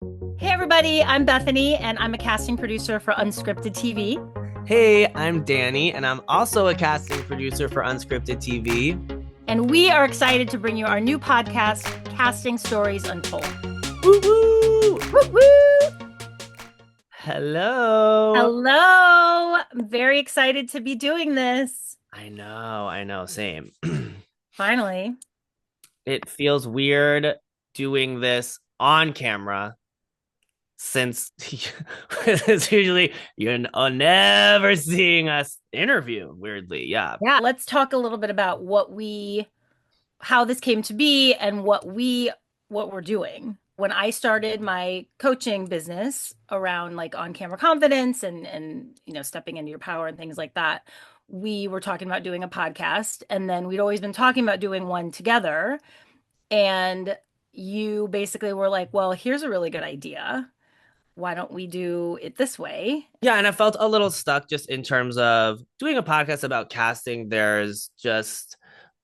Hey everybody, I'm Bethany and I'm a casting producer for Unscripted TV. Hey, I'm Danny, and I'm also a casting producer for Unscripted TV. And we are excited to bring you our new podcast, Casting Stories Untold. Woo woo! Woo woo! Hello. Hello! I'm very excited to be doing this. I know, same. Finally. It feels weird doing this on camera since it's usually you're never seeing us interview, weirdly. Yeah. Yeah, let's talk a little bit about how this came to be and what we're doing. When I started my coaching business around like on-camera confidence and stepping into your power and things like that, we were talking about doing a podcast, and then we'd always been talking about doing one together. And you basically were like, "Well, here's a really good idea. Why don't we do it this way?" Yeah, and I felt a little stuck just in terms of doing a podcast about casting. There's just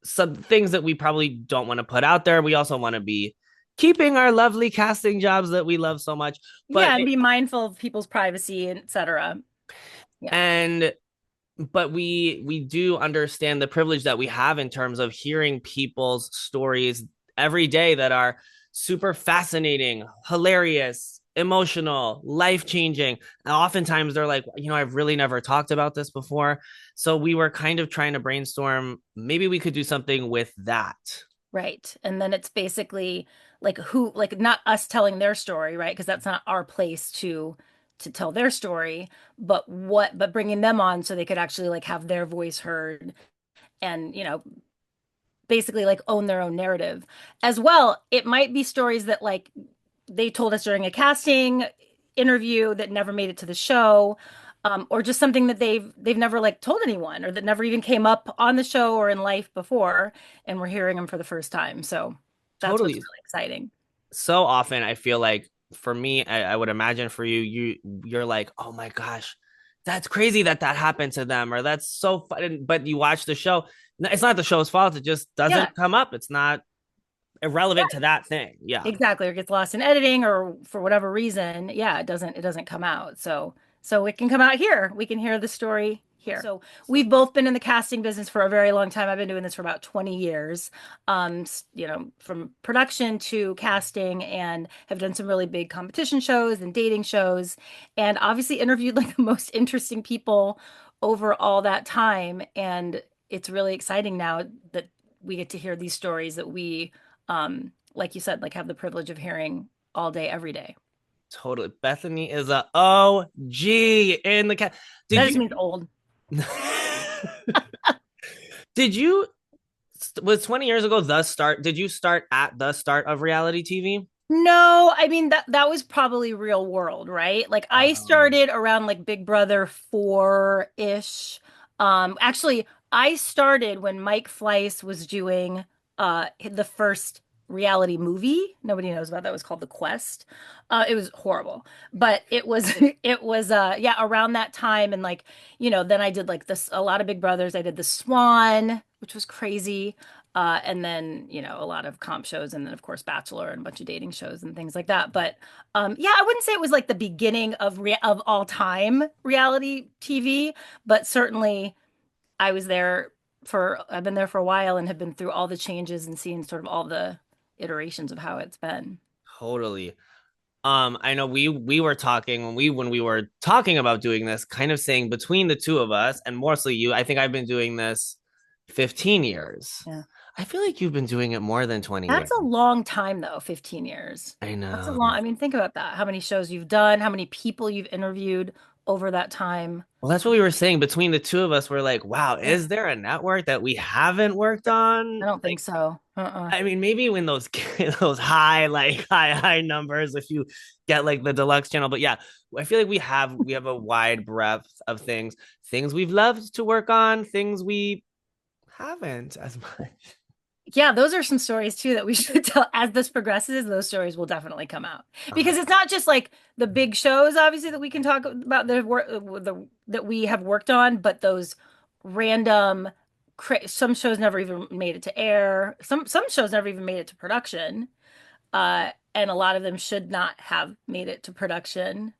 some things that we probably don't want to put out there. We also want to be keeping our lovely casting jobs that we love so much. But Yeah, and be mindful of people's privacy, and etc. Yeah. and but we do understand the privilege that we have in terms of hearing people's stories every day that are super fascinating, hilarious, emotional, life-changing. And oftentimes they're like, I've really never talked about this before. So we were kind of trying to brainstorm, maybe we could do something with that. Right. And then it's basically like not us telling their story, right? Because that's not our place to tell their story, but bringing them on so they could actually like have their voice heard and, basically like own their own narrative. As well, it might be stories that like they told us during a casting interview that never made it to the show. Or just something that they've never like told anyone or that never even came up on the show or in life before, and we're hearing them for the first time. So that's what's Totally. really exciting. So often I feel like for me, I would imagine for you, you're like, oh my gosh, that's crazy that that happened to them, or that's so fun. But you watch the show, it's not the show's fault. It just Yeah, doesn't come up. It's not irrelevant to that thing. Yeah, exactly. Or gets lost in editing or for whatever reason. Yeah, it doesn't come out. So it can come out here. We can hear the story here. So we've both been in the casting business for a very long time. I've been doing this for about 20 years. From production to casting, and have done some really big competition shows and dating shows, and obviously interviewed like the most interesting people over all that time. And it's really exciting now that we get to hear these stories that we like you said, like have the privilege of hearing all day, every day. totally. Bethany is a OG in the cat. That Did just you? means old. Did you? Was 20 years ago the start? Did you start at the start of reality TV? No, I mean that was probably real world, right? Like I Um, started around like Big Brother 4-ish. Actually, I started when Mike Fleiss was doing the first reality movie. Nobody knows about that. It was called The Quest. It was horrible, but it was it was yeah, around that time. And like, then I did like this a lot of Big Brothers. I did The Swan, which was crazy. And then, a lot of comp shows, and then of course Bachelor and a bunch of dating shows and things like that. But yeah, I wouldn't say it was like the beginning of all time reality TV, but certainly I've been there for a while and have been through all the changes and seen sort of all the iterations of how it's been. totally. I know we were talking when we were talking about doing this, kind of saying between the two of us, and mostly you, I think I've been doing this 15 years. Yeah. I feel like you've been doing it more than 20 That's years. a long time though, 15 years. I That's a know. long, I mean, think about that. How many shows you've done, how many people you've interviewed over that time. Well, that's what we were saying. Between the two of us, we're like, wow, Yeah. is there a network that we haven't worked I on? don't think Like, so. Uh-uh. I mean, maybe when those those high numbers, if you get like the deluxe channel. But yeah, I feel like we have a wide breadth of things we've loved to work on, things we haven't as much. Yeah, those are some stories too that we should tell as this progresses. Those stories will definitely come out Uh, because it's not just like the big shows, obviously, that we can talk about that we have worked on, but those random. Some shows never even made it to air. Some shows never even made it to production. and a lot of them should not have made it to production.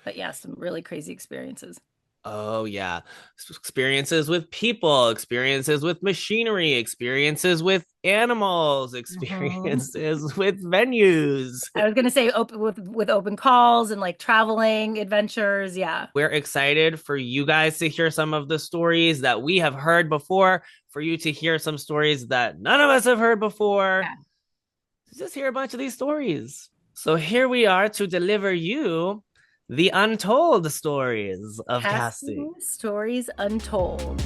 But yeah, some really crazy experiences. Oh, yeah. Experiences with people, experiences with machinery, experiences with animals, Mhm. experiences with venues. I was gonna say open with open calls and like traveling adventures. Yeah. We're excited for you guys to hear some of the stories that we have heard before, for you to hear some stories that none of us have heard before. Yeah. Just hear a bunch of these stories. So here we are to deliver you the untold stories of casting. Casting stories untold.